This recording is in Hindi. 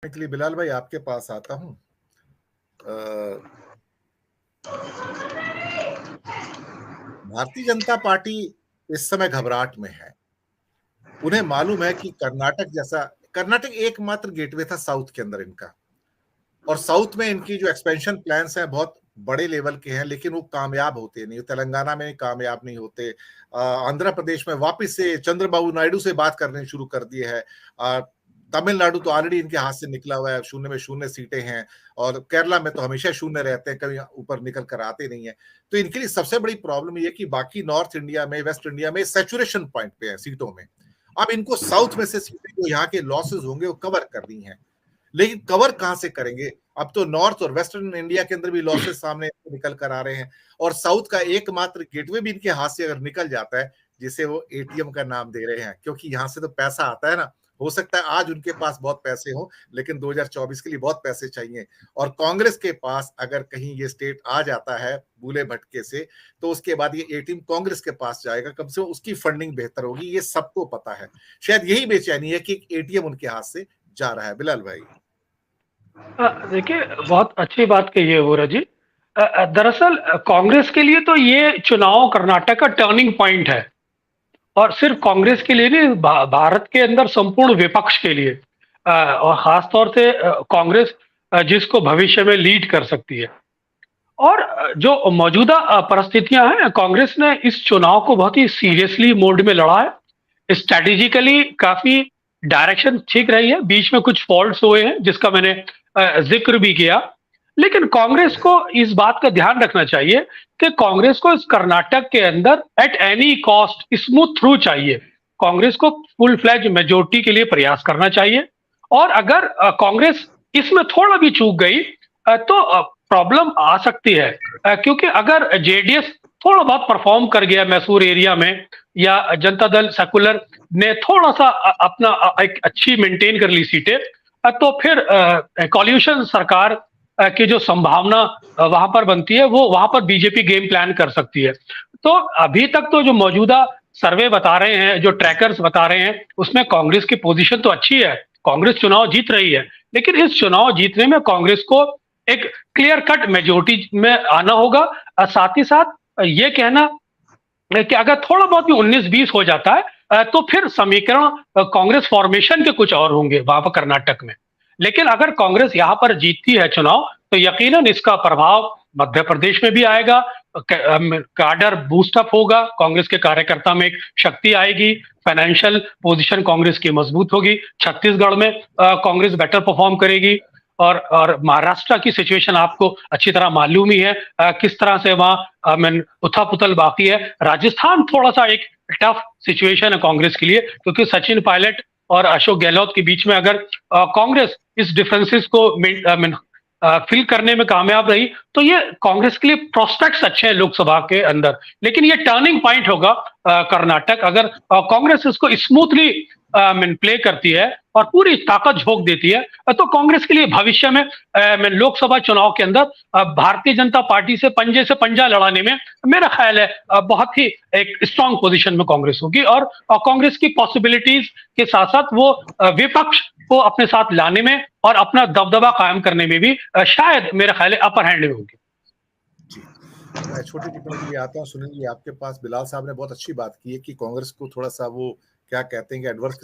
के लिए बिलाल भाई आपके पास आता हूं। भारतीय जनता पार्टी इस समय घबराहट में है। उन्हें मालूम है कि कर्नाटक एकमात्र गेटवे था साउथ के अंदर इनका, और साउथ में इनकी जो एक्सपेंशन प्लान्स हैं बहुत बड़े लेवल के हैं, लेकिन वो कामयाब होते नहीं। तेलंगाना में कामयाब नहीं होते। आंध्र प्रदेश में वापस से चंद्रबाबू नायडू से बात करने शुरू कर दी है। तमिलनाडु तो ऑलरेडी इनके हाथ से निकला हुआ है, शून्य में शून्य सीटें हैं, और केरला में तो हमेशा शून्य रहते हैं, कभी ऊपर निकल कर आते नहीं है। तो इनके लिए सबसे बड़ी प्रॉब्लम ये कि बाकी नॉर्थ इंडिया में, वेस्ट इंडिया में सैचुरेशन पॉइंट पे है सीटों में। अब इनको साउथ में से सीटें जो यहाँ के लॉसेस होंगे वो कवर करनी है, लेकिन कवर कहां से करेंगे? अब तो नॉर्थ और वेस्टर्न इंडिया के अंदर भी लॉसेस सामने निकल कर आ रहे हैं, और साउथ का एकमात्र गेटवे भी इनके हाथ से अगर निकल जाता है, जिसे वो एटीएम का नाम दे रहे हैं, क्योंकि यहां से तो पैसा आता है ना। हो सकता है आज उनके पास बहुत पैसे हो, लेकिन 2024 के लिए बहुत पैसे चाहिए। और कांग्रेस के पास अगर कहीं ये स्टेट आ जाता है बूले भटके से, तो उसके बाद ये एटीएम कांग्रेस के पास जाएगा, कम से कम उसकी फंडिंग बेहतर होगी, ये सबको पता है। शायद यही बेचैनी है कि एटीएम उनके हाथ से जा रहा है। बिलाल भाई, देखिए, बहुत अच्छी बात कही है वोरा जी। दरअसल कांग्रेस के लिए तो ये चुनाव कर्नाटक का टर्निंग पॉइंट है, और सिर्फ कांग्रेस के लिए नहीं, भारत के अंदर संपूर्ण विपक्ष के लिए। और खास तौर से कांग्रेस जिसको भविष्य में लीड कर सकती है। और जो मौजूदा परिस्थितियां हैं, कांग्रेस ने इस चुनाव को बहुत ही सीरियसली मोड में लड़ा है। स्ट्रैटेजिकली काफी डायरेक्शन ठीक रही है, बीच में कुछ फॉल्ट्स हुए हैं जिसका मैंने जिक्र भी किया। लेकिन कांग्रेस को इस बात का ध्यान रखना चाहिए कि कांग्रेस को इस कर्नाटक के अंदर at any cost smooth through चाहिए। कांग्रेस को फुल फ्लैज मेजोरिटी के लिए प्रयास करना चाहिए। और अगर कांग्रेस इसमें थोड़ा भी चूक गई तो प्रॉब्लम आ सकती है। क्योंकि अगर जेडीएस थोड़ा बहुत परफॉर्म कर गया मैसूर एरिया में, या जनता दल सेकुलर ने थोड़ा सा अपना एक अच्छी मेंटेन कर ली सीटें, तो फिर कॉल्यूशन सरकार की जो संभावना वहां पर बनती है, वो वहां पर बीजेपी गेम प्लान कर सकती है। तो अभी तक तो जो मौजूदा सर्वे बता रहे हैं, जो ट्रैकर्स बता रहे हैं, उसमें कांग्रेस की पोजीशन तो अच्छी है, कांग्रेस चुनाव जीत रही है। लेकिन इस चुनाव जीतने में कांग्रेस को एक क्लियर कट मेजोरिटी में आना होगा। साथ ही साथ ये कहना कि अगर थोड़ा बहुत भी 19-20 हो जाता है, तो फिर समीकरण कांग्रेस फॉर्मेशन के कुछ और होंगे वहां पर कर्नाटक में। लेकिन अगर कांग्रेस यहां पर जीतती है चुनाव, तो यकीनन इसका प्रभाव मध्य प्रदेश में भी आएगा। काडर बूस्टअप होगा, कांग्रेस के कार्यकर्ता में एक शक्ति आएगी, फाइनेंशियल पोजीशन कांग्रेस की मजबूत होगी। छत्तीसगढ़ में कांग्रेस बेटर परफॉर्म करेगी। और महाराष्ट्र की सिचुएशन आपको अच्छी तरह मालूम ही है, किस तरह से वहां उथल पुथल बाकी है। राजस्थान थोड़ा सा एक टफ सिचुएशन है कांग्रेस के लिए, क्योंकि सचिन पायलट और अशोक गहलोत के बीच में अगर कांग्रेस इस डिफरेंसेस को फिल करने में कामयाब रही, तो ये कांग्रेस के लिए प्रोस्पेक्ट्स अच्छे हैं लोकसभा के अंदर। लेकिन ये टर्निंग पॉइंट होगा कर्नाटक, अगर कांग्रेस इसको स्मूथली प्ले करती है और पूरी ताकत झोंक देती है, तो कांग्रेस के लिए भविष्य में लोकसभा चुनाव के अंदर भारतीय जनता पार्टी से पंजा लड़ाने में मेरा ख्याल है बहुत ही एक स्ट्रांग पोजीशन में कांग्रेस होगी। और कांग्रेस की पॉसिबिलिटीज के साथ साथ वो विपक्ष को अपने साथ लाने में और अपना दबदबा कायम करने में भी शायद मेरा ख्याल है अपर हैंड में होगी। मैं छोटी टिप्पणी के लिए आता हूँ। सुनील जी आपके पास, बिलाल साहब ने बहुत अच्छी बात की है कि कांग्रेस को थोड़ा सा वो क्या कहते हैं कि एडवर्स